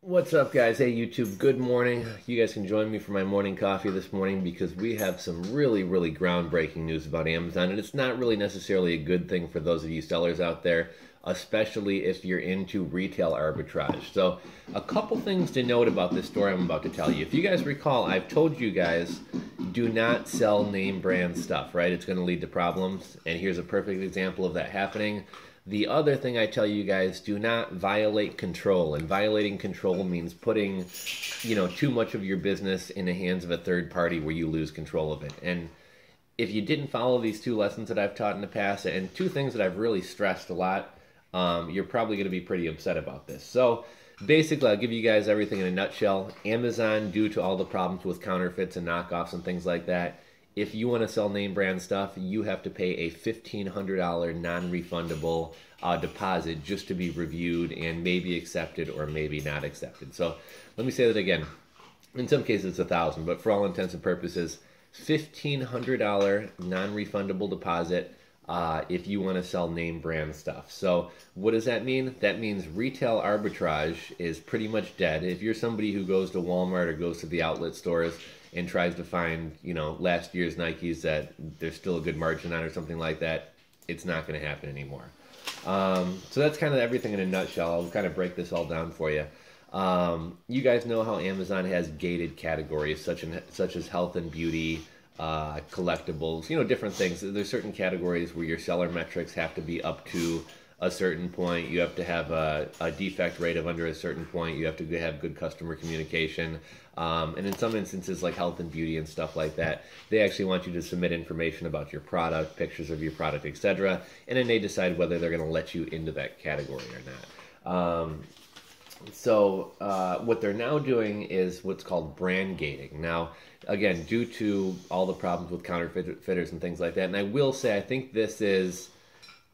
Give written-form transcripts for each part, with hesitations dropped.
What's up, guys? Hey, YouTube, good morning. You guys can join me for my morning coffee this morning because we have some really groundbreaking news about Amazon, and it's not really necessarily a good thing for those of you sellers out there, especially if you're into retail arbitrage. So, a couple things to note about this story I'm about to tell you. If you guys recall, I've told you guys do not sell name brand stuff, right? It's going to lead to problems, and here's a perfect example of that happening. The other thing I tell you guys, do not violate control. And violating control means putting, too much of your business in the hands of a third party where you lose control of it. And if you didn't follow these two lessons that I've taught in the past, and two things that I've really stressed a lot, you're probably going to be pretty upset about this. So basically, I'll give you guys everything in a nutshell. Amazon, due to all the problems with counterfeits and knockoffs and things like that, if you want to sell name brand stuff, you have to pay a $1,500 non-refundable deposit just to be reviewed and maybe accepted or maybe not accepted. So let me say that again. In some cases, it's $1,000, but for all intents and purposes, $1,500 non-refundable deposit if you want to sell name brand stuff. So what does that mean? That means retail arbitrage is pretty much dead. If you're somebody who goes to Walmart or goes to the outlet stores and tries to find, last year's Nikes that there's still a good margin on or something like that, it's not going to happen anymore. So that's kind of everything in a nutshell. I'll kind of break this all down for you. You guys know how Amazon has gated categories such as health and beauty, collectibles, different things. There's certain categories where your seller metrics have to be up to a certain point. You have to have a defect rate of under a certain point. You have to have good customer communication. And in some instances, like health and beauty and stuff like that, they actually want you to submit information about your product, pictures of your product, etc. And then they decide whether they're going to let you into that category or not. So what they're now doing is what's called brand gating. Now, again, due to all the problems with counterfeiters and things like that, and I will say I think this is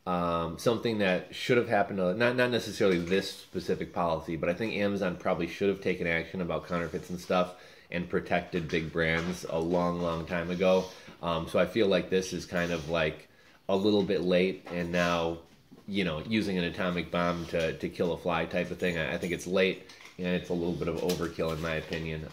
something that should have happened, not necessarily this specific policy, but I think Amazon probably should have taken action about counterfeits and stuff and protected big brands a long time ago. So I feel like this is kind of like a little bit late, and now, using an atomic bomb to kill a fly type of thing. I think it's late, and it's a little bit of overkill in my opinion.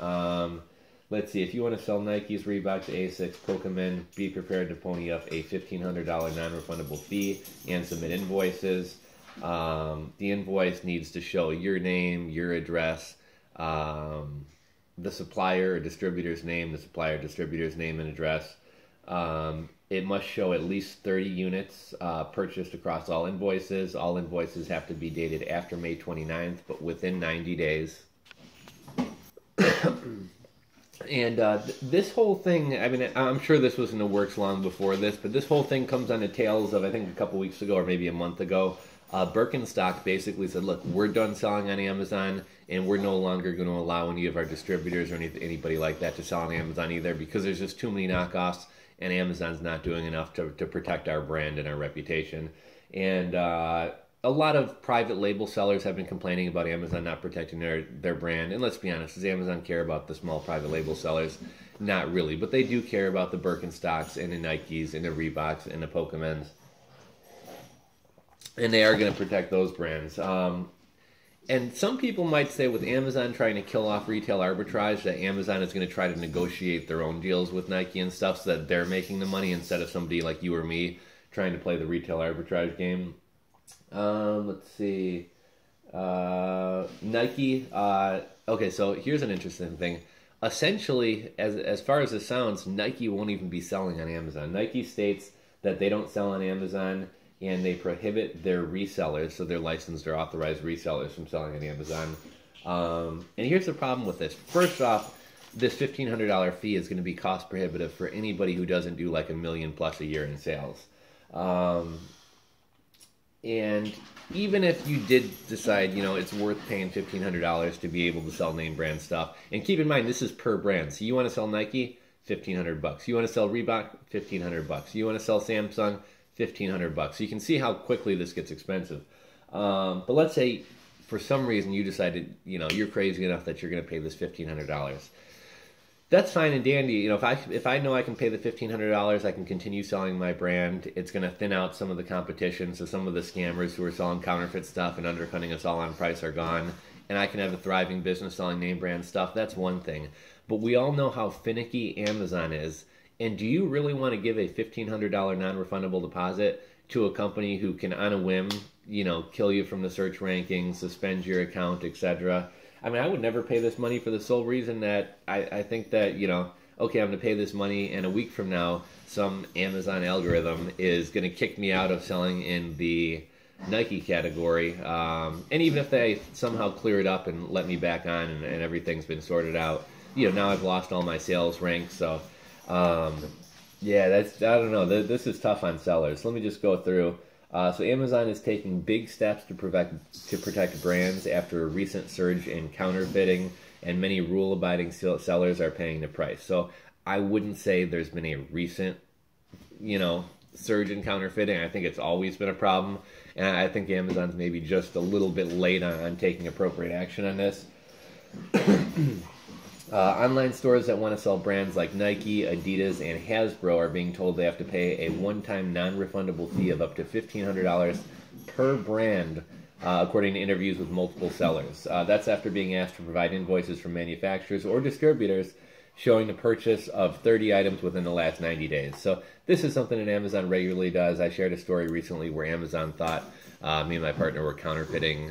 Let's see, if you want to sell Nikes, Reeboks, Asics, Pokemon, be prepared to pony up a $1,500 non-refundable fee and submit invoices. The invoice needs to show your name, your address, the supplier or distributor's name, the supplier distributor's name and address. It must show at least 30 units purchased across all invoices. All invoices have to be dated after May 29th, but within 90 days. And this whole thing, I mean, I'm sure this was in the works long before this, but this whole thing comes on the tails of, I think, a couple weeks ago or maybe a month ago. Birkenstock basically said, look, we're done selling on Amazon, and we're no longer going to allow any of our distributors or anybody like that to sell on Amazon either, because there's just too many knockoffs, and Amazon's not doing enough to protect our brand and our reputation. And a lot of private label sellers have been complaining about Amazon not protecting their brand. And let's be honest, does Amazon care about the small private label sellers? Not really. But they do care about the Birkenstocks and the Nikes and the Reeboks and the Pokemons. And they are going to protect those brands. And some people might say with Amazon trying to kill off retail arbitrage that Amazon is going to try to negotiate their own deals with Nike and stuff so that they're making the money instead of somebody like you or me trying to play the retail arbitrage game. Let's see. Nike. Okay, so here's an interesting thing. Essentially, as far as this sounds, Nike won't even be selling on Amazon. Nike states that they don't sell on Amazon, and they prohibit their resellers, so their licensed or authorized resellers, from selling on Amazon. And here's the problem with this. First off, this $1,500 fee is going to be cost prohibitive for anybody who doesn't do like $1 million plus a year in sales. And even if you did decide, it's worth paying $1,500 to be able to sell name brand stuff, and keep in mind, this is per brand. So you want to sell Nike, $1,500. You want to sell Reebok, $1,500. You want to sell Samsung, $1,500. So you can see how quickly this gets expensive. But let's say for some reason you decided, you're crazy enough that you're going to pay this $1,500. That's fine and dandy. If I know I can pay the $1,500, I can continue selling my brand. It's going to thin out some of the competition, so some of the scammers who are selling counterfeit stuff and undercutting us all on price are gone. and I can have a thriving business selling name brand stuff, that's one thing. But we all know how finicky Amazon is. And do you really want to give a $1,500 non-refundable deposit to a company who can, on a whim, kill you from the search rankings, suspend your account, etc.? I mean, I would never pay this money for the sole reason that I think that, okay, I'm going to pay this money, and a week from now, some Amazon algorithm is going to kick me out of selling in the Nike category. And even if they somehow clear it up and let me back on and everything's been sorted out, now I've lost all my sales ranks. So, I don't know. This is tough on sellers. Let me just go through. So Amazon is taking big steps to protect brands after a recent surge in counterfeiting, and many rule-abiding sellers are paying the price. So I wouldn't say there's been a recent, surge in counterfeiting. I think it's always been a problem, and I think Amazon's maybe just a little bit late on taking appropriate action on this. Online stores that want to sell brands like Nike, Adidas, and Hasbro are being told they have to pay a one-time non-refundable fee of up to $1,500 per brand, according to interviews with multiple sellers. That's after being asked to provide invoices from manufacturers or distributors showing the purchase of 30 items within the last 90 days. So this is something that Amazon regularly does. I shared a story recently where Amazon thought me and my partner were counterfeiting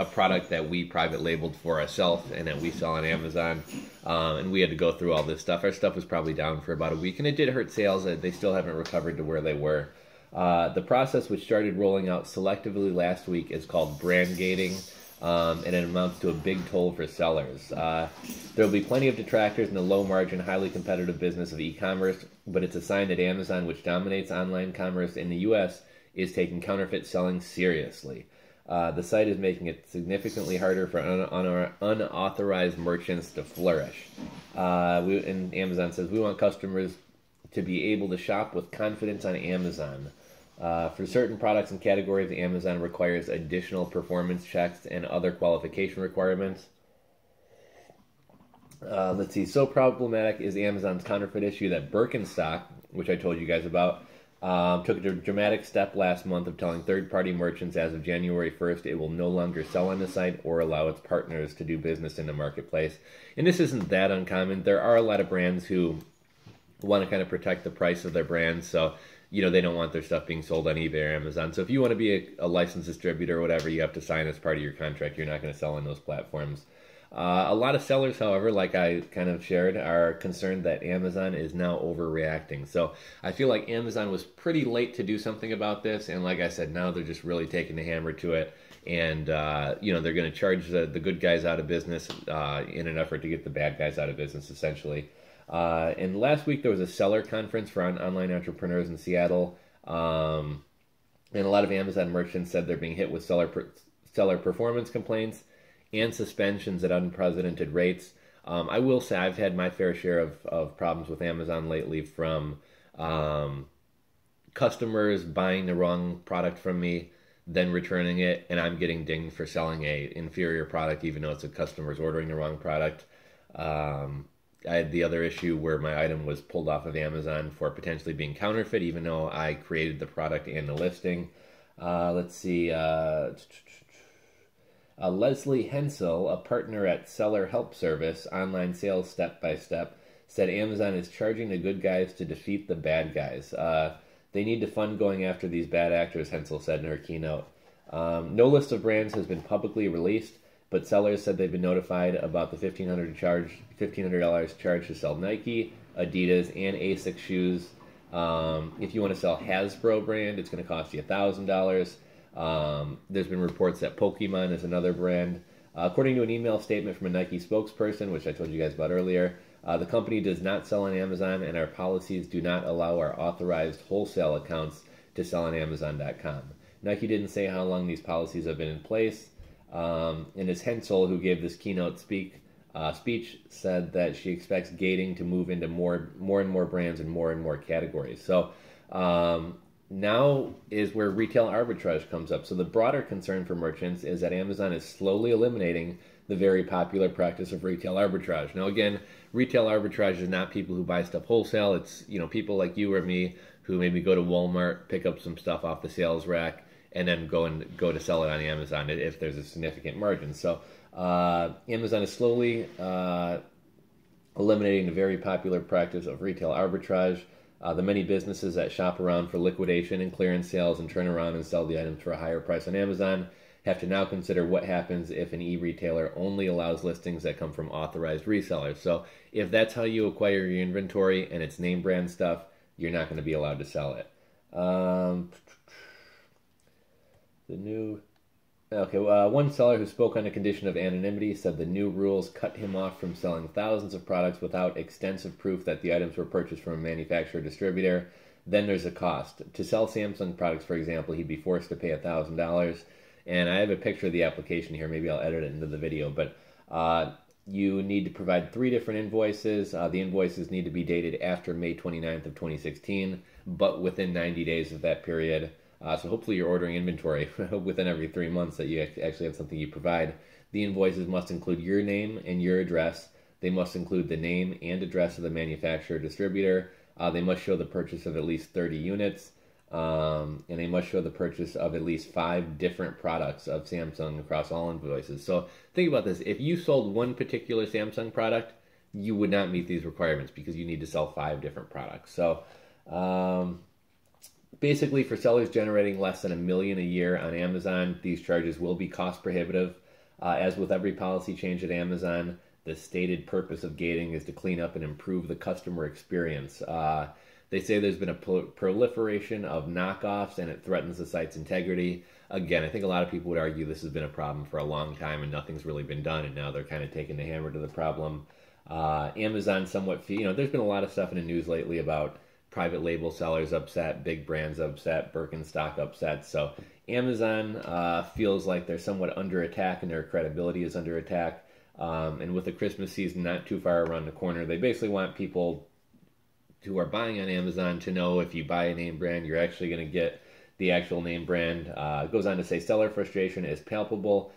a product that we private labeled for ourselves and that we sell on Amazon, and we had to go through all this stuff. Our stuff was probably down for about a week, and it did hurt sales. They still haven't recovered to where they were. The process, which started rolling out selectively last week, is called brand gating, and it amounts to a big toll for sellers. There will be plenty of detractors in the low-margin, highly competitive business of e-commerce, but it's a sign that Amazon, which dominates online commerce in the U.S., is taking counterfeit selling seriously. The site is making it significantly harder for unauthorized merchants to flourish. And Amazon says, we want customers to be able to shop with confidence on Amazon. For certain products and categories, Amazon requires additional performance checks and other qualification requirements. Let's see. So problematic is Amazon's counterfeit issue that Birkenstock, which I told you guys about, took a dramatic step last month of telling third-party merchants as of January 1st it will no longer sell on the site or allow its partners to do business in the marketplace. And this isn't that uncommon. There are a lot of brands who want to kind of protect the price of their brands, so they don't want their stuff being sold on eBay or Amazon. So if you want to be a licensed distributor or whatever, you have to sign as part of your contract. You're not going to sell on those platforms. A lot of sellers, however, like I kind of shared, are concerned that Amazon is now overreacting. So I feel like Amazon was pretty late to do something about this, and like I said, now they're just really taking the hammer to it, and they're going to charge the good guys out of business in an effort to get the bad guys out of business, essentially. And last week there was a seller conference for online entrepreneurs in Seattle, and a lot of Amazon merchants said they're being hit with seller performance complaints and suspensions at unprecedented rates. I will say I've had my fair share of problems with Amazon lately from customers buying the wrong product from me, then returning it, and I'm getting dinged for selling a inferior product even though it's a customer's ordering the wrong product. I had the other issue where my item was pulled off of Amazon for potentially being counterfeit even though I created the product and the listing. Let's see... Leslie Hensel, a partner at Seller Help Service, Online Sales Step by Step, said Amazon is charging the good guys to defeat the bad guys. They need to fund going after these bad actors, Hensel said in her keynote. No list of brands has been publicly released, but sellers said they've been notified about the $1,500 charge to sell Nike, Adidas, and ASICS shoes. If you want to sell Hasbro brand, it's going to cost you $1,000. There's been reports that Pokemon is another brand. According to an email statement from a Nike spokesperson, which I told you guys about earlier, the company does not sell on Amazon, and our policies do not allow our authorized wholesale accounts to sell on Amazon.com. Nike didn't say how long these policies have been in place, and it's Hensel who gave this keynote speech, said that she expects gating to move into more and more brands and more categories. So now is where retail arbitrage comes up. So the broader concern for merchants is that Amazon is slowly eliminating the very popular practice of retail arbitrage. Now again, retail arbitrage is not people who buy stuff wholesale. It's people like you or me who maybe go to Walmart, pick up some stuff off the sales rack, and then go to sell it on Amazon if there's a significant margin. So Amazon is slowly eliminating the very popular practice of retail arbitrage. The many businesses that shop around for liquidation and clearance sales and turn around and sell the items for a higher price on Amazon have to now consider what happens if an e-retailer only allows listings that come from authorized resellers. So if that's how you acquire your inventory and it's name brand stuff, you're not going to be allowed to sell it. One seller who spoke on a condition of anonymity said the new rules cut him off from selling thousands of products without extensive proof that the items were purchased from a manufacturer or distributor. Then there's a cost. To sell Samsung products, for example, he'd be forced to pay $1,000. And I have a picture of the application here. Maybe I'll edit it into the video. But you need to provide 3 different invoices. The invoices need to be dated after May 29th of 2016, but within 90 days of that period. So hopefully you're ordering inventory within every 3 months that you actually have something you provide. The invoices must include your name and your address. They must include the name and address of the manufacturer or distributor. They must show the purchase of at least 30 units. And they must show the purchase of at least 5 different products of Samsung across all invoices. So think about this. If you sold one particular Samsung product, you would not meet these requirements because you need to sell 5 different products. So basically, for sellers generating less than $1 million a year on Amazon, these charges will be cost prohibitive. As with every policy change at Amazon, the stated purpose of gating is to clean up and improve the customer experience. They say there's been a proliferation of knockoffs and it threatens the site's integrity. Again, I think a lot of people would argue this has been a problem for a long time and nothing's really been done, and now they're kind of taking the hammer to the problem. Amazon somewhat, there's been a lot of stuff in the news lately about private label sellers upset, big brands upset, Birkenstock upset. So Amazon feels like they're somewhat under attack and their credibility is under attack. And with the Christmas season not too far around the corner, they basically want people who are buying on Amazon to know if you buy a name brand, you're actually going to get the actual name brand. It goes on to say seller frustration is palpable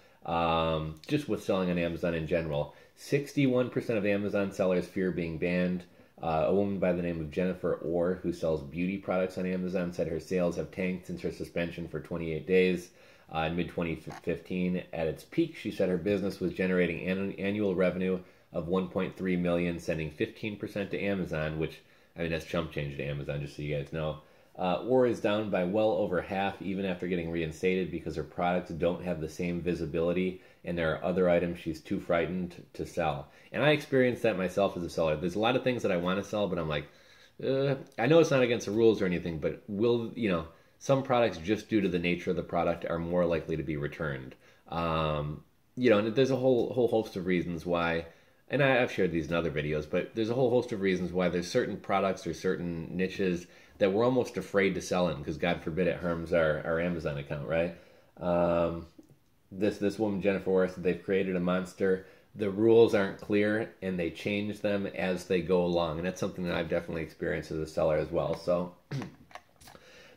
just with selling on Amazon in general. 61% of Amazon sellers fear being banned. A woman by the name of Jennifer Orr, who sells beauty products on Amazon, said her sales have tanked since her suspension for 28 days. In mid-2015, at its peak, she said her business was generating annual revenue of $1.3 million, sending 15% to Amazon, which, I mean, that's chump change to Amazon, just so you guys know. Orr is down by well over half, even after getting reinstated, because her products don't have the same visibility, and there are other items she's too frightened to sell. And I experienced that myself as a seller. There's a lot of things that I want to sell, but I'm like, I know it's not against the rules or anything, but some products, just due to the nature of the product, are more likely to be returned. And there's a whole host of reasons why, and I've shared these in other videos, but there's a whole host of reasons why there's certain products or certain niches that we're almost afraid to sell in because, God forbid, it harms our Amazon account, right? This woman, Jennifer Orr, said they've created a monster. The rules aren't clear, and they change them as they go along. And that's something that I've definitely experienced as a seller as well. So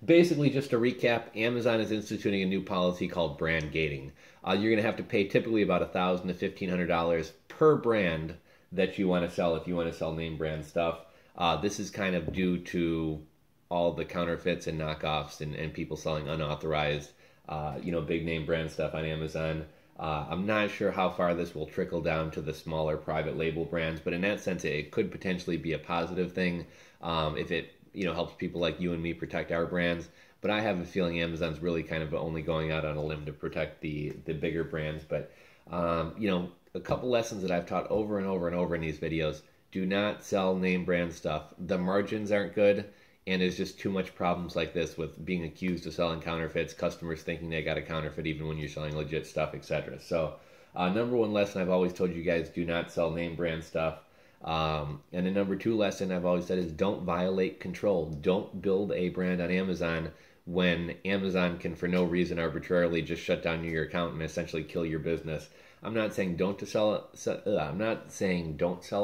basically, just to recap, Amazon is instituting a new policy called brand gating. You're going to have to pay typically about $1,000 to $1,500 per brand that you want to sell if you want to sell name brand stuff. This is kind of due to all the counterfeits and knockoffs and people selling unauthorized, big name brand stuff on Amazon. I'm not sure how far this will trickle down to the smaller private label brands, but in that sense, it could potentially be a positive thing if it helps people like you and me protect our brands. But I have a feeling Amazon's really kind of only going out on a limb to protect the bigger brands. But a couple lessons that I've taught over and over and over in these videos: do not sell name brand stuff. The margins aren't good. And there's just too much problems like this with being accused of selling counterfeits, customers thinking they got a counterfeit even when you're selling legit stuff, etc. So number one lesson I've always told you guys, do not sell name brand stuff. And the number 2 lesson I've always said is don't violate control. Don't build a brand on Amazon when Amazon can for no reason arbitrarily just shut down your account and essentially kill your business. I'm not saying don't sell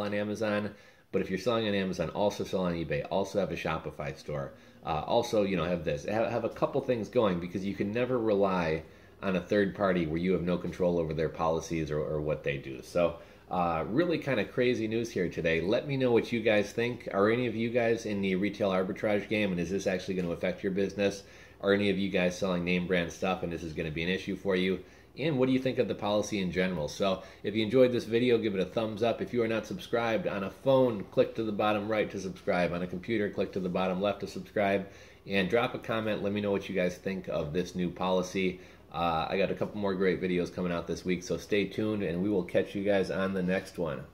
on Amazon. But if you're selling on Amazon, also sell on eBay. Also have a Shopify store. Also, have this. Have a couple things going, because you can never rely on a third party where you have no control over their policies or what they do. So really kind of crazy news here today. Let me know what you guys think. Are any of you guys in the retail arbitrage game, and is this actually going to affect your business? Are any of you guys selling name brand stuff and this is going to be an issue for you? and what do you think of the policy in general. So if you enjoyed this video, give it a thumbs up. If you are not subscribed on a phone, click to the bottom right to subscribe. On a computer, click to the bottom left to subscribe, and drop a comment. Let me know what you guys think of this new policy. I got a couple more great videos coming out this week, so stay tuned, and we will catch you guys on the next one.